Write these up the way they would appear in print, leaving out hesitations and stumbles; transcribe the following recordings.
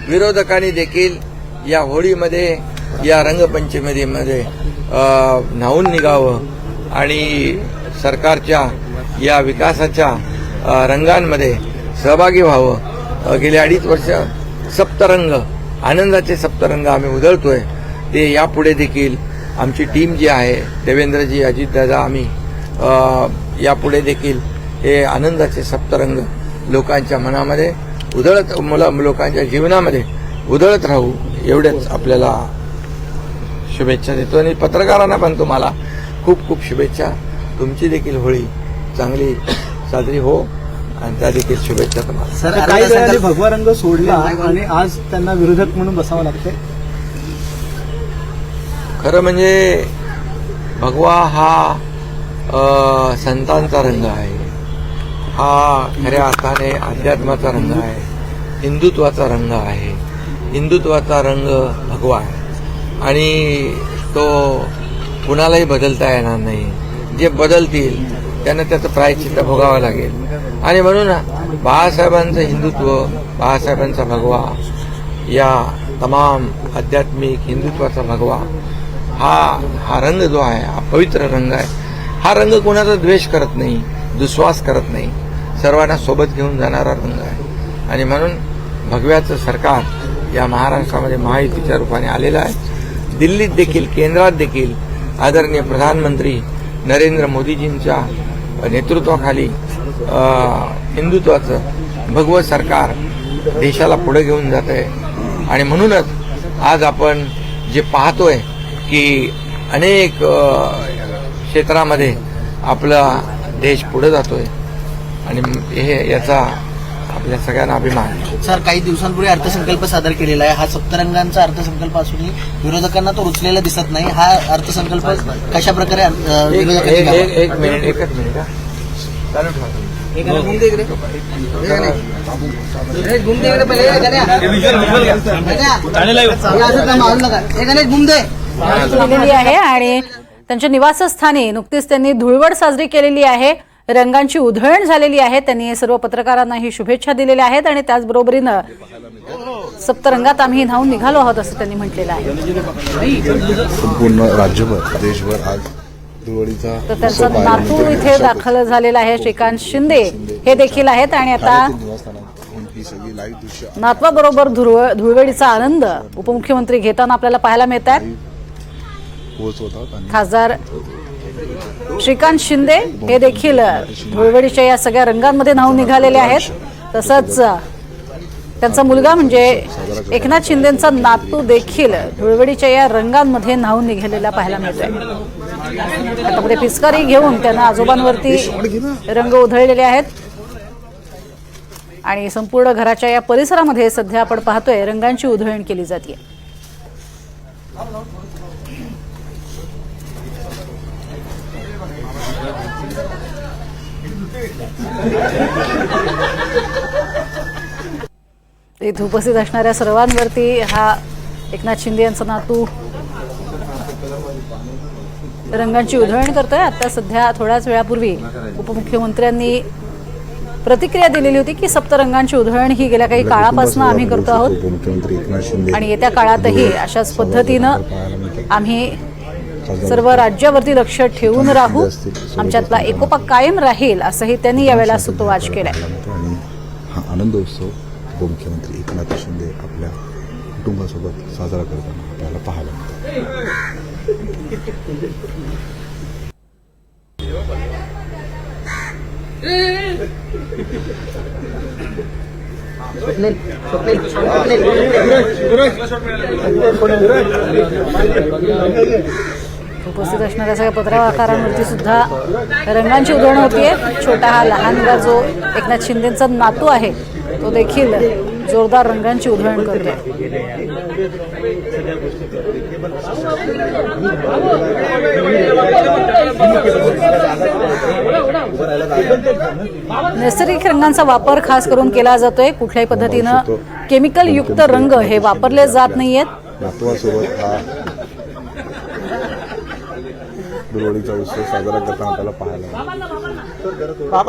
विरोधकांनी देखील या होळीमध्ये, या रंगपंचमीमध्ये न्हावून निघावं आणि सरकारच्या या विकासाच्या रंगांमध्ये सहभागी व्हावं। गेली 2.5 वर्ष सप्तरंग, आनंदाचे सप्तरंग आम्ही उधळतोय। ते यापुढे देखील आमची टीम जी आहे, देवेंद्रजी, अजितदादा, आम्ही यापुढे देखील हे आनंदाचे सप्तरंग लोकांच्या मनामध्ये उधळत, लोकांच्या जीवनामध्ये उधळत राहू, एवढेच आपल्याला शुभेच्छा देतो। आणि पत्रकारांना पण तुम्हाला खूप खूप शुभेच्छा। तुमची देखील होळी चांगली साजरी हो आणि त्या देखील शुभेच्छा तुम्हाला। सर, काही वेळाने भगवा रंग सोडला आणि आज त्यांना विरोधक म्हणून बसावं लागतंय। खरं म्हणजे भगवा हा संतांचा रंग आहे, हा खऱ्या अर्थाने अध्यात्माचा रंग आहे, हिंदुत्वाचा रंग आहे। हिंदुत्वाचा रंग भगवा आहे आणि तो कुणालाही बदलता येणार नाही। जे बदलतील त्यांना त्याचं प्रायश्चित्त भोगावं लागेल। आणि म्हणून बाळासाहेबांचं हिंदुत्व, बाळासाहेबांचा भगवा, या तमाम आध्यात्मिक हिंदुत्वाचा भगवा हा रंग जो आहे, हा पवित्र रंग आहे। हा रंग कोणाचा द्वेष करत नाही, दुस्वास करत नाही, सर्वांना सोबत घेऊन जाणारा रंग आहे। आणि म्हणून भगव्याचं सरकार या महाराष्ट्रामध्ये महायुतीच्या रूपाने आलेलं आहे। दिल्लीत देखील, केंद्रात देखील आदरणीय प्रधानमंत्री नरेंद्र मोदीजींच्या नेतृत्वाखाली हिंदुत्वाचं भगवं सरकार देशाला पुढे घेऊन जात आहे। आणि म्हणूनच आज आपण जे पाहतोय की अनेक क्षेत्रामध्ये आपला देश पुढे जातोय आणि हे याचा आपल्या सगळ्यांना अभिमान आहे। सर, काही दिवसांपूर्वी अर्थसंकल्प सादर केलेला आहे। हा सप्तरंगांचा अर्थसंकल्प असूनही विरोधकांना तो रुचलेला दिसत नाही। हा अर्थसंकल्प कशा प्रकारे एकच मिनिट चालू केलेली आहे आणि त्यांच्या निवासस्थानी नुकतीच त्यांनी धुळवड साजरी केलेली आहे, रंगांची उधळण झालेली आहे। त्यांनी सर्व पत्रकारांनाही शुभेच्छा दिलेल्या आहेत आणि त्याचबरोबरीनं सप्तरंगात आम्ही न्हावून निघालो आहोत असं त्यांनी म्हटलेलं आहे। संपूर्ण राज्यभर, देशभर आज दिवाळीचा तर त्यांचा नातू इथे दाखल झालेला आहे, श्रीकांत शिंदे हे देखील आहेत। आणि आता नातवाबरोबर धुळवडीचा आनंद उपमुख्यमंत्री घेताना आपल्याला पाहायला मिळत आहे। खासदार श्रीकांत शिंदे हे देखील धुळवडीच्या या सगळ्या रंगांमध्ये न्हावून निघालेले आहेत। तसंच त्यांचा मुलगा म्हणजे एकनाथ शिंदेंचा नातू देखील धुळवडीच्या या रंगांमध्ये न्हावून निघालेला पाहायला मिळतोय। हातामध्ये पिचकारी घेऊन त्यांना आजोबांवरती रंग उधळलेले आहेत आणि संपूर्ण घराच्या या परिसरामध्ये सध्या आपण पाहतोय रंगांची उधळण केली जाते। इथे उपस्थित असणाऱ्या सर्वांवरती हा एकनाथ शिंदे यांचा नातू रंगांची उधळण करतोय। आता सध्या थोड्याच वेळापूर्वी उपमुख्यमंत्र्यांनी प्रतिक्रिया दिलेली होती की सप्तरंगांची उधळण ही गेल्या काही काळापासून आम्ही करतो आहोत आणि येत्या काळातही अशाच पद्धतीनं आम्ही सर्व राज्यावरती लक्ष ठेवून राहू, आमच्यातला एकोपा कायम राहील असंही त्यांनी यावेळेला सूतोवाच केलाय। हा आनंदोत्सव उपमुख्यमंत्री एकनाथ शिंदे आपल्या कुटुंबासोबत साजरा करताना आपल्याला पाहायला मिळतं। उपस्थित असणाऱ्या सगळ्या पत्रकारांवरती सुद्धा रंगांची उधळण होतीये। छोटा हा लहानगा जो एकनाथ शिंदेंचा नातू आहे तो देखील जोरदार रंगांची उधळण करतोय। नैसर्गिक रंगांचा वापर खास करून केला जातोय। कुठल्याही पद्धतीनं केमिकल युक्त रंग हे वापरले जात नाहीयेत। नातवासोबत हा धुळवडीचा उत्सव साजरा करताना आपल्याला पाहायला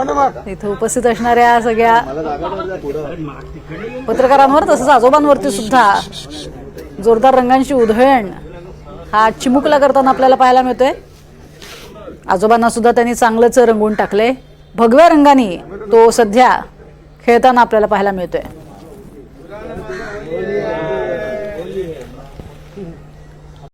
मिळतो. इथं उपस्थित असणाऱ्या सगळ्या पत्रकारांवर तसंच आजोबांवरती सुद्धा जोरदार रंगांची उधळण हा चिमुकला करताना आपल्याला पाहायला मिळतोय. आजोबांना सुद्धा त्यांनी चांगलंच रंगवून टाकले. भगव्या रंगाने तो सध्या खेळताना आपल्याला पाहायला मिळतोय.